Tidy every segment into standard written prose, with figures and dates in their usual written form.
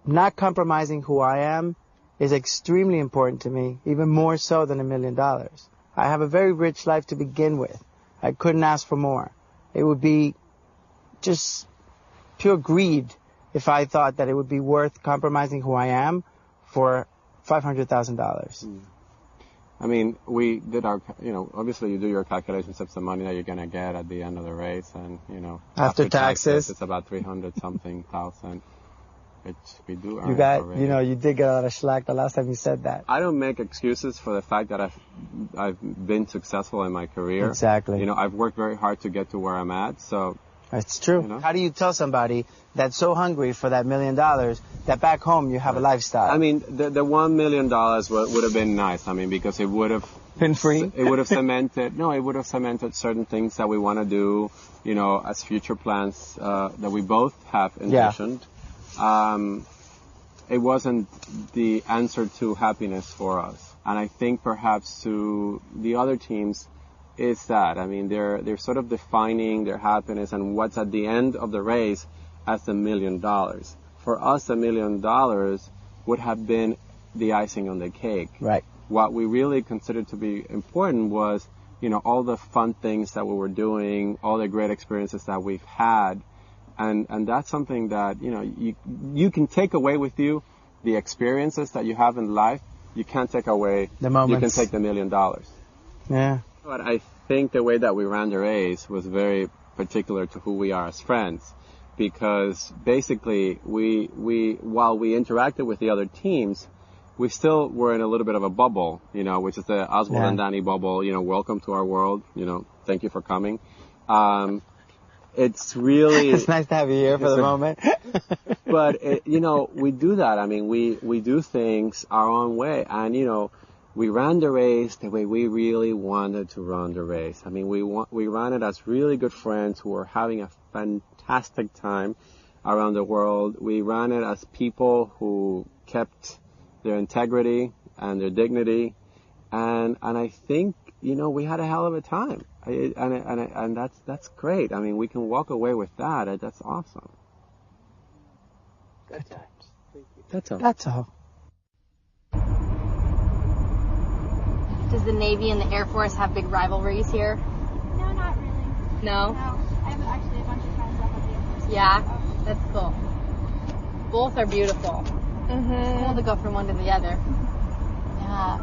not compromising who I am is extremely important to me, even more so than $1 million. I have a very rich life to begin with. I couldn't ask for more. It would be just pure greed if I thought that it would be worth compromising who I am for $500,000. I mean, we did our, obviously you do your calculations of the money that you're going to get at the end of the race, and, after taxes, it's about 300-something thousand, which we do earn. You got, already. You did get a lot of slack the last time you said that. I don't make excuses for the fact that I've been successful in my career. Exactly. I've worked very hard to get to where I'm at, so. It's true. How do you tell somebody that's so hungry for that $1 million that back home you have a lifestyle? I mean, the $1 million would have been nice. I mean, because it would have been free. It would have cemented certain things that we want to do, as future plans that we both have envisioned. Yeah. It wasn't the answer to happiness for us, and I think perhaps to the other teams. Is that, I mean, they're sort of defining their happiness and what's at the end of the race as $1 million. For us, $1 million would have been the icing on the cake. Right. What we really considered to be important was, all the fun things that we were doing, all the great experiences that we've had, and that's something that, you can take away with you the experiences that you have in life. You can't take away the moments. You can take the $1 million. Yeah. But I think the way that we ran the race was very particular to who we are as friends, because basically we while we interacted with the other teams, we still were in a little bit of a bubble, which is the Oswald and Danny bubble. Welcome to our world. Thank you for coming. It's really it's nice to have you here for the moment. But we do that. I mean, we do things our own way, and we ran the race the way we really wanted to run the race. I mean, we ran it as really good friends who were having a fantastic time around the world. We ran it as people who kept their integrity and their dignity, and I think we had a hell of a time, and that's great. I mean, we can walk away with that. That's awesome. Good times. That's all. That's all. Does the Navy and the Air Force have big rivalries here? No, not really. No? No. I have actually a bunch of friends up at the Air Force. Yeah? That's cool. Both are beautiful. Mm-hmm. It's cool to go from one to the other. Yeah.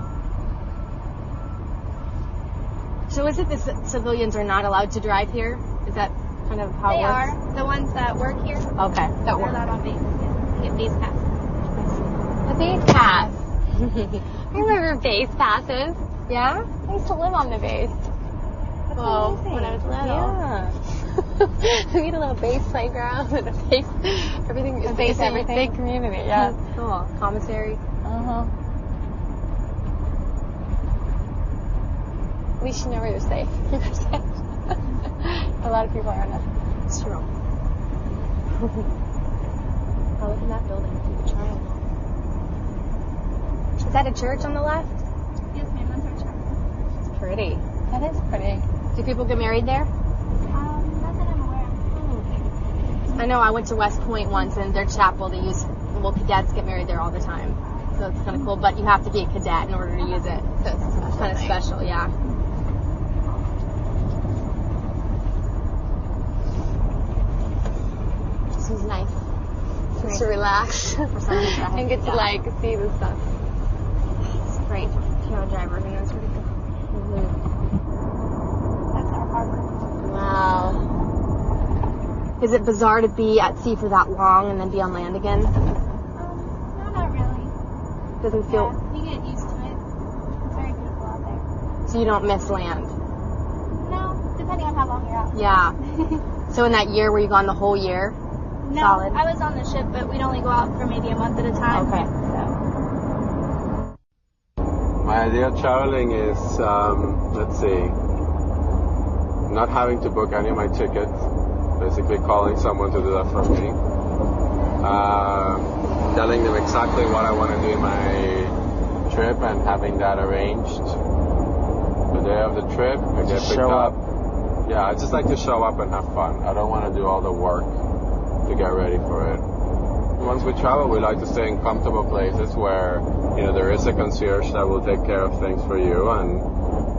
So is it the civilians are not allowed to drive here? Is that kind of how it works? They are. The ones that work here. Okay. That work. They're allowed on base. Yeah. They get base pass. The base pass. I remember base passes. Yeah? I used to live on the base. That's Well, amazing. when I was little. Yeah. We had a little base playground and a base, everything. A base everything. Big community, yeah. Cool. Commissary. Uh-huh. At least you know where you're safe. A lot of people are not. It's true. Oh, look at that building. Keep trying. Is that a church on the left? Yes, ma'am. That's our church. It's pretty. That is pretty. Do people get married there? Not that I'm aware of. I know I went to West Point once, and their chapel, cadets get married there all the time. So it's kind of cool, but you have to be a cadet in order to use it. So it's kind of special, yeah. This is nice. Just to relax and get to see the stuff. It's great. Piano driver, man, that's pretty cool. Mm-hmm. That's our harbor. Wow. Is it bizarre to be at sea for that long and then be on land again? No, not really. Doesn't feel. Yeah, you get used to it. It's very beautiful out there. So you don't miss land? No, depending on how long you're out. Yeah. So in that year, were you gone the whole year? No, Solid? I was on the ship, but we'd only go out for maybe a month at a time. Okay. So. My idea of traveling is, not having to book any of my tickets. Basically calling someone to do that for me. Telling them exactly what I want to do in my trip and having that arranged. The day of the trip, I get picked up. Yeah, I just like to show up and have fun. I don't want to do all the work to get ready for it. once we travel, we like to stay in comfortable places where, you know, there is a concierge that will take care of things for you, and,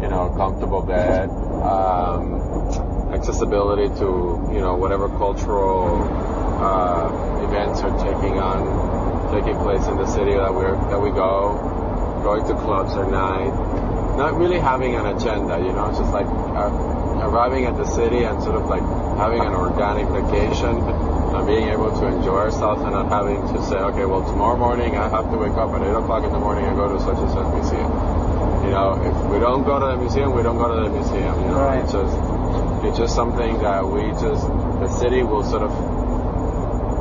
you know, comfortable bed, accessibility to, you know, whatever cultural events are taking place in the city that we go, going to clubs at night, not really having an agenda, you know, it's just like arriving at the city and sort of like having an organic vacation and being able to enjoy ourselves and not having to say, okay, well, tomorrow morning I have to wake up at 8 o'clock in the morning and go to such and such museum. You know, if we don't go to the museum, we don't go to the museum. You know, Right. it's just something that the city will sort of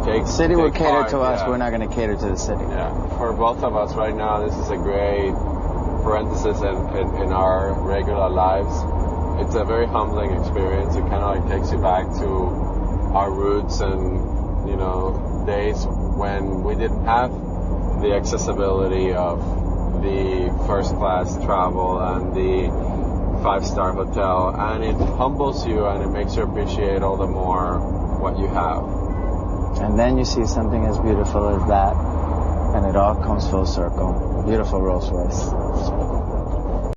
take. The city will take cater part, to us. yeah. We're not going to cater to the city. Yeah, for both of us right now, this is a great parenthesis in our regular lives. It's a very humbling experience. It kind of like takes you back to our roots and, you know, days when we didn't have the accessibility of the first class travel and the 5-star hotel, and it humbles you and it makes you appreciate all the more what you have. And then you see something as beautiful as that, and it all comes full circle. Beautiful Rolls Royce.